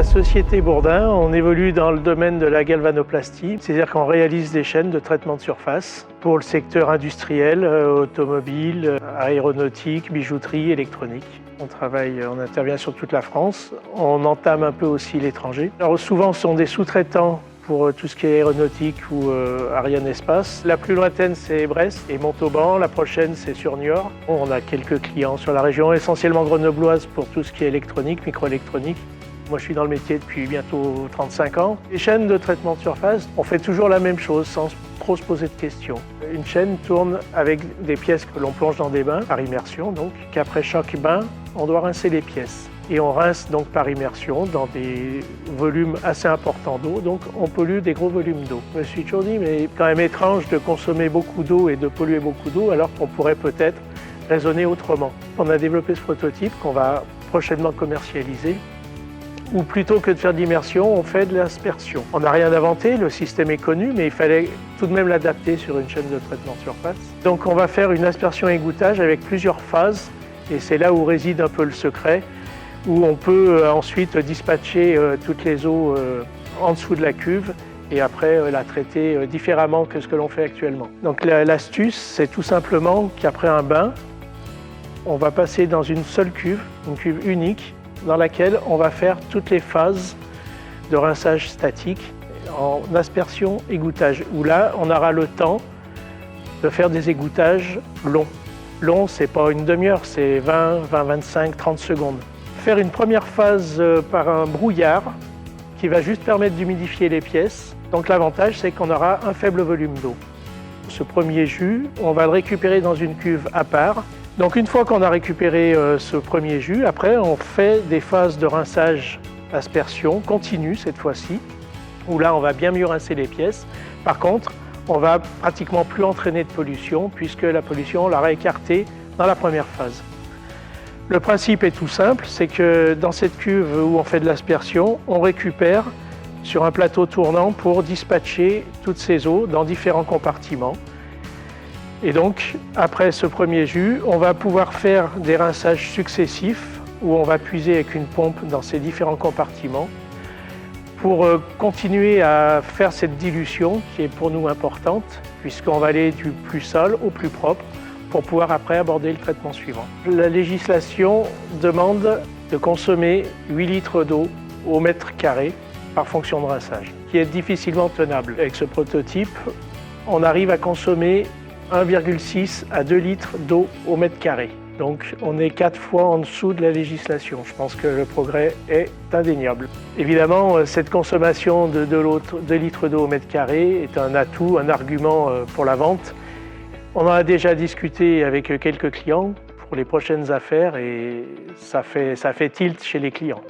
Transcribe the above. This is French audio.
société Bourdin, on évolue dans le domaine de la galvanoplastie, c'est-à-dire qu'on réalise des chaînes de traitement de surface pour le secteur industriel, automobile, aéronautique, bijouterie, électronique. On intervient sur toute la France, on entame un peu aussi l'étranger. Alors souvent ce sont des sous-traitants pour tout ce qui est aéronautique ou Arianespace. La plus lointaine c'est Brest et Montauban, la prochaine c'est sur Niort. On a quelques clients sur la région, essentiellement grenobloise pour tout ce qui est électronique, microélectronique. Moi je suis dans le métier depuis bientôt 35 ans. Les chaînes de traitement de surface, on fait toujours la même chose sans trop se poser de questions. Une chaîne tourne avec des pièces que l'on plonge dans des bains, par immersion donc, qu'après chaque bain, on doit rincer les pièces. Et on rince donc par immersion dans des volumes assez importants d'eau, donc on pollue des gros volumes d'eau. Je me suis toujours dit, mais c'est quand même étrange de consommer beaucoup d'eau et de polluer beaucoup d'eau alors qu'on pourrait peut-être raisonner autrement. On a développé ce prototype qu'on va prochainement commercialiser, où plutôt que de faire de l'immersion, on fait de l'aspersion. On n'a rien inventé, le système est connu, mais il fallait tout de même l'adapter sur une chaîne de traitement de surface. Donc on va faire une aspersion-égouttage avec plusieurs phases, et c'est là où réside un peu le secret, où on peut ensuite dispatcher toutes les eaux en dessous de la cuve et après la traiter différemment que ce que l'on fait actuellement. Donc l'astuce, c'est tout simplement qu'après un bain, on va passer dans une seule cuve, une cuve unique, dans laquelle on va faire toutes les phases de rinçage statique en aspersion égouttage, où là, on aura le temps de faire des égoutages longs. Long, c'est pas une demi-heure, c'est 20, 25, 30 secondes. Faire une première phase par un brouillard qui va juste permettre d'humidifier les pièces. Donc l'avantage, c'est qu'on aura un faible volume d'eau. Ce premier jus, on va le récupérer dans une cuve à part. Donc une fois qu'on a récupéré ce premier jus, après on fait des phases de rinçage aspersion continue cette fois-ci, où là on va bien mieux rincer les pièces. Par contre, on va pratiquement plus entraîner de pollution puisque la pollution on l'aura écartée dans la première phase. Le principe est tout simple, c'est que dans cette cuve où on fait de l'aspersion, on récupère sur un plateau tournant pour dispatcher toutes ces eaux dans différents compartiments. Et donc, après ce premier jus, on va pouvoir faire des rinçages successifs où on va puiser avec une pompe dans ces différents compartiments pour continuer à faire cette dilution qui est pour nous importante puisqu'on va aller du plus sale au plus propre pour pouvoir après aborder le traitement suivant. La législation demande de consommer 8 litres d'eau au mètre carré par fonction de rinçage, qui est difficilement tenable. Avec ce prototype, on arrive à consommer 1,6 à 2 litres d'eau au mètre carré. Donc on est 4 fois en dessous de la législation. Je pense que le progrès est indéniable. Évidemment, cette consommation de 2 litres d'eau au mètre carré est un atout, un argument pour la vente. On en a déjà discuté avec quelques clients pour les prochaines affaires et ça fait tilt chez les clients.